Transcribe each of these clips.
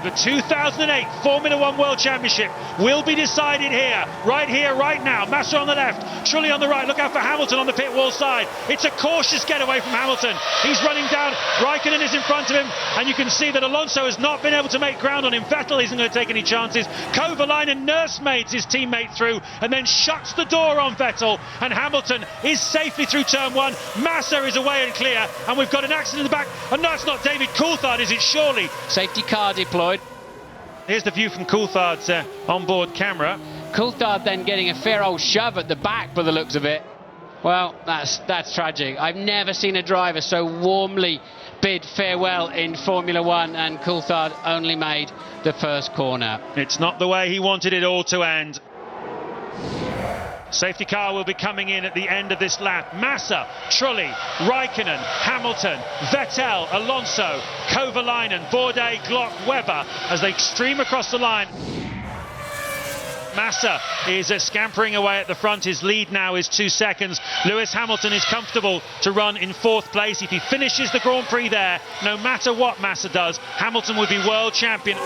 The 2008 Formula One World Championship will be decided here, right now. Massa on the left, Trulli on the right. Look out for Hamilton on the pit wall side. It's a cautious getaway from Hamilton. He's running down. Raikkonen is in front of him, and you can see that Alonso has not been able to make ground on him. Vettel isn't going to take any chances. Kovalainen nursemates his teammate through and then shuts the door on Vettel, and Hamilton is safely through turn one. Massa is away and clear, and we've got an accident in the back. And no, it's not David Coulthard, is it? Surely. Safety car deployed. Here's the view from Coulthard's onboard camera. Coulthard then getting a fair old shove at the back by the looks of it. Well, that's tragic. I've never seen a driver so warmly bid farewell in Formula One, and Coulthard only made the first corner. It's not the way he wanted it all to end. Safety car will be coming in at the end of this lap. Massa, Trulli, Raikkonen, Hamilton, Vettel, Alonso, Kovalainen, Bourdais, Glock, Webber as they stream across the line. Massa is scampering away at the front. His lead now is 2 seconds. Lewis Hamilton is comfortable to run in 4th place. If he finishes the Grand Prix there, no matter what Massa does, Hamilton would be world champion.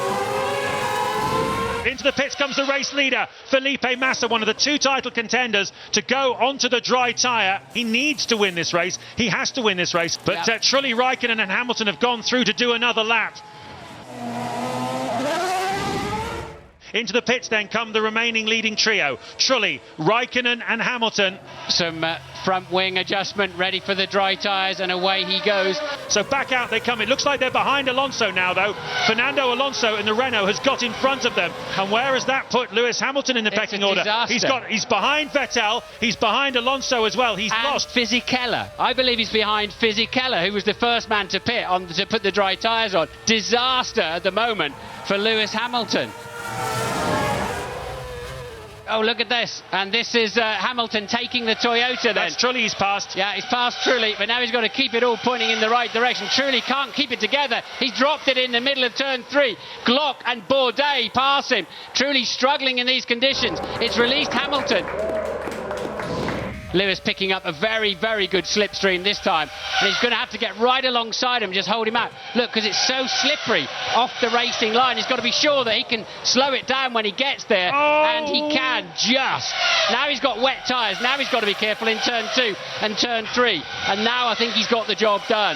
Into the pits comes the race leader, Felipe Massa, one of the 2 title contenders, to go onto the dry tyre. He needs to win this race. He has to win this race. But Trulli, Raikkonen and Hamilton have gone through to do another lap. Into the pits then come the remaining leading trio, Trulli, Raikkonen and Hamilton. Some front wing adjustment ready for the dry tyres, and away he goes. So back out they come. It looks like they're behind Alonso now though. Fernando Alonso in the Renault has got in front of them. And where has that put Lewis Hamilton in the pecking order? He's behind Vettel, he's behind Alonso as well. He's lost. Fisichella. I believe he's behind Fisichella, who was the first man to pit to put the dry tyres on. Disaster at the moment for Lewis Hamilton. Oh, look at this. And this is Hamilton taking the Toyota then. That's Trulli he's passed. Yeah, he's passed Trulli, but now he's got to keep it all pointing in the right direction. Trulli can't keep it together. He's dropped it in the middle of turn 3. Glock and Bourdais pass him. Trulli struggling in these conditions. It's released Hamilton. Lewis picking up a very, very good slipstream this time. And he's going to have to get right alongside him and just hold him out. Look, because it's so slippery off the racing line. He's got to be sure that he can slow it down when he gets there. Oh. And he can just. Now he's got wet tyres. Now he's got to be careful in turn 2 and turn 3. And now I think he's got the job done.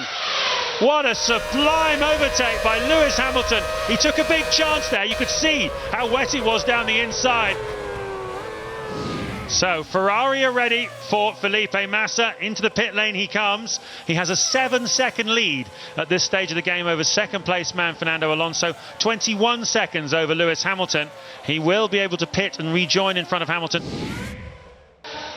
What a sublime overtake by Lewis Hamilton. He took a big chance there. You could see how wet it was down the inside. So Ferrari are ready for Felipe Massa. Into the pit lane he comes. He has a 7-second lead at this stage of the game over second place man Fernando Alonso. 21 seconds over Lewis Hamilton. He will be able to pit and rejoin in front of Hamilton.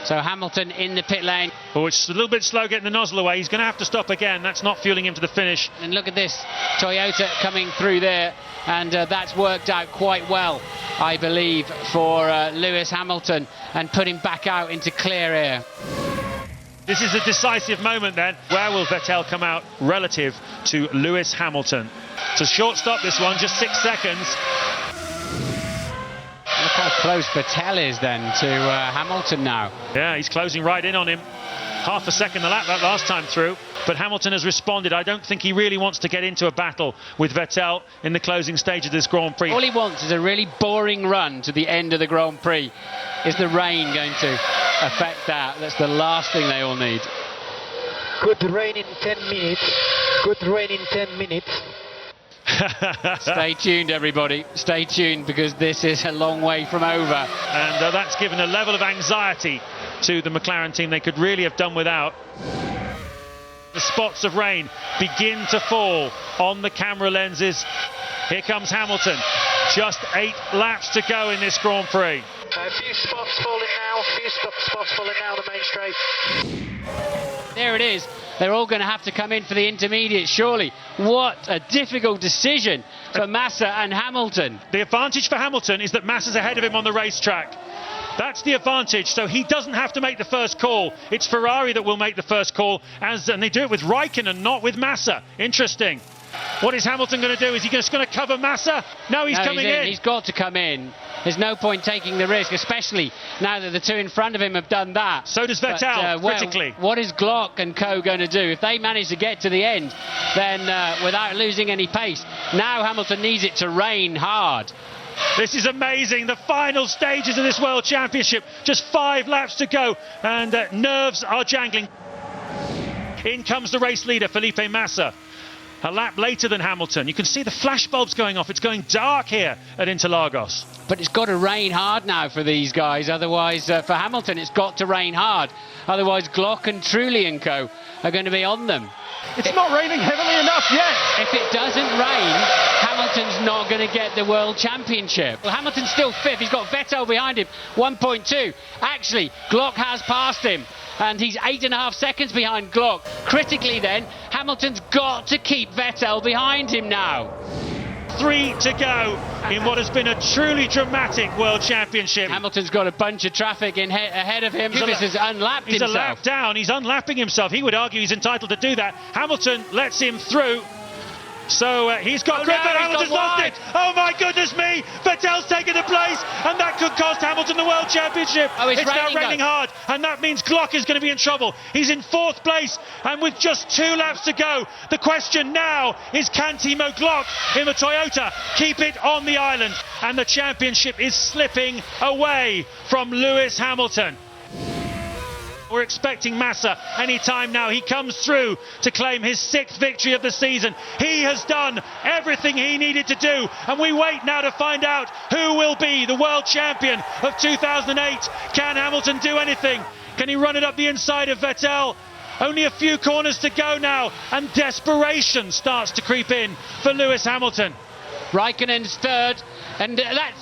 So Hamilton in the pit lane. Oh, it's a little bit slow getting the nozzle away. He's going to have to stop again. That's not fueling him to the finish. And look at this Toyota coming through there. And that's worked out quite well, I believe, for Lewis Hamilton, and put him back out into clear air. This is a decisive moment then. Where will Vettel come out relative to Lewis Hamilton? It's a short stop this one, just 6 seconds. Look how close Vettel is then to Hamilton now. Yeah, he's closing right in on him. Half a second the lap that last time through, but Hamilton has responded. I don't think he really wants to get into a battle with Vettel in the closing stage of this Grand Prix. All he wants is a really boring run to the end of the Grand Prix. Is the rain going to affect that? That's the last thing they all need. Good rain in 10 minutes. Good rain in 10 minutes. Stay tuned, everybody. Stay tuned, because this is a long way from over. And that's given a level of anxiety to the McLaren team they could really have done without. The spots of rain begin to fall on the camera lenses. Here comes Hamilton. Just 8 laps to go in this Grand Prix. A few spots falling now. A few spots falling now on the main straight. There it is. They're all going to have to come in for the intermediate, surely. What a difficult decision for Massa and Hamilton. The advantage for Hamilton is that Massa's ahead of him on the racetrack. That's the advantage, so he doesn't have to make the first call. It's Ferrari that will make the first call, and they do it with Raikkonen, not with Massa. Interesting. What is Hamilton going to do? Is he just going to cover Massa? No, he's coming in. He's got to come in. There's no point taking the risk, especially now that the two in front of him have done that. So does Vettel, critically. What is Glock and co going to do? If they manage to get to the end, then without losing any pace, now Hamilton needs it to rain hard. This is amazing. The final stages of this World Championship. Just 5 laps to go, and nerves are jangling. In comes the race leader, Felipe Massa. A lap later than Hamilton. You can see the flash bulbs going off. It's going dark here at Interlagos. But it's got to rain hard now for these guys. Otherwise, for Hamilton, it's got to rain hard. Otherwise, Glock and Trulli and co are going to be on them. It's not raining heavily enough yet. If it doesn't rain, Hamilton's not going to get the World Championship. Well, Hamilton's still 5th. He's got Vettel behind him, 1.2. Actually, Glock has passed him, and he's 8.5 seconds behind Glock. Critically then, Hamilton's got to keep Vettel behind him now. 3 to go in what has been a truly dramatic World Championship. Hamilton's got a bunch of traffic ahead of him. Lewis has unlapped himself. He's a lap down. He's unlapping himself. He would argue he's entitled to do that. Hamilton lets him through. So he's got grip, but Hamilton's lost it. Oh my goodness me! Vettel's taken the place, and that could cost Hamilton the World Championship. Oh, it's now raining hard, and that means Glock is going to be in trouble. He's in 4th place, and with just 2 laps to go, the question now is, can Timo Glock in the Toyota keep it on the island? And the championship is slipping away from Lewis Hamilton. We're expecting Massa any time now. He comes through to claim his 6th victory of the season. He has done everything he needed to do, and we wait now to find out who will be the world champion of 2008. Can Hamilton do anything? Can he run it up the inside of Vettel? Only a few corners to go now, and desperation starts to creep in for Lewis Hamilton. Raikkonen's 3rd, and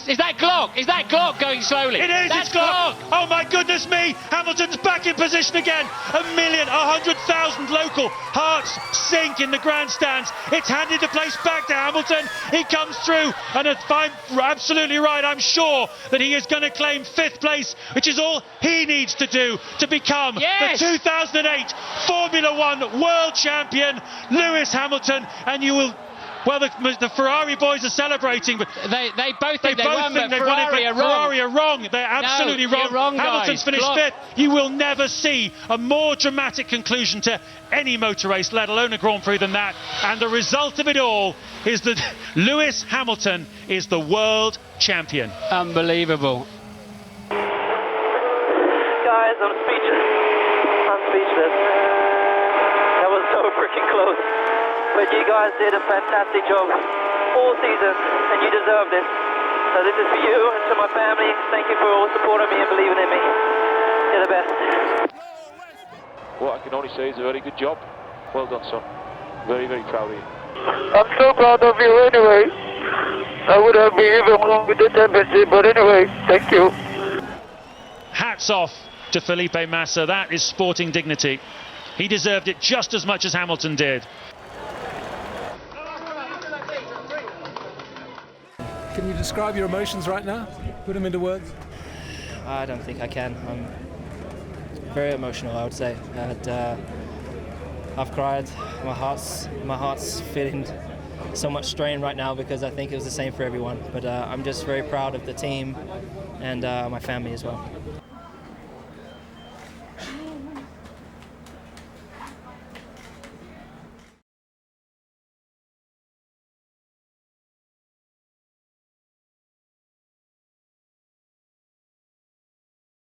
is that Glock? Is that Glock going slowly? It is, it's Glock. Oh my goodness me, Hamilton's back in position again. 100,000 local hearts sink in the grandstands. It's handed the place back to Hamilton. He comes through, and if I'm absolutely right, I'm sure that he is going to claim 5th place, which is all he needs to do to become the 2008 Formula One World Champion, Lewis Hamilton. And you will... Well, the Ferrari boys are celebrating, but they both think they won, but Ferrari are wrong. They're absolutely wrong. Hamilton's finished 5th. You will never see a more dramatic conclusion to any motor race, let alone a Grand Prix, than that. And the result of it all is that Lewis Hamilton is the world champion. Unbelievable. Guys, I'm speechless. That was so freaking close. But you guys did a fantastic job all season, and you deserve this. So this is for you and to my family. Thank you for all supporting me and believing in me. You're the best. What I can only say is a very good job. Well done, son. Very, very proud of you. I'm so proud of you anyway. I would have been even wrong with the championship, but anyway, thank you. Hats off to Felipe Massa. That is sporting dignity. He deserved it just as much as Hamilton did. Can you describe your emotions right now? Put them into words. I don't think I can. I'm very emotional, I would say. I've cried. My heart's feeling so much strain right now because I think it was the same for everyone. But I'm just very proud of the team and my family as well.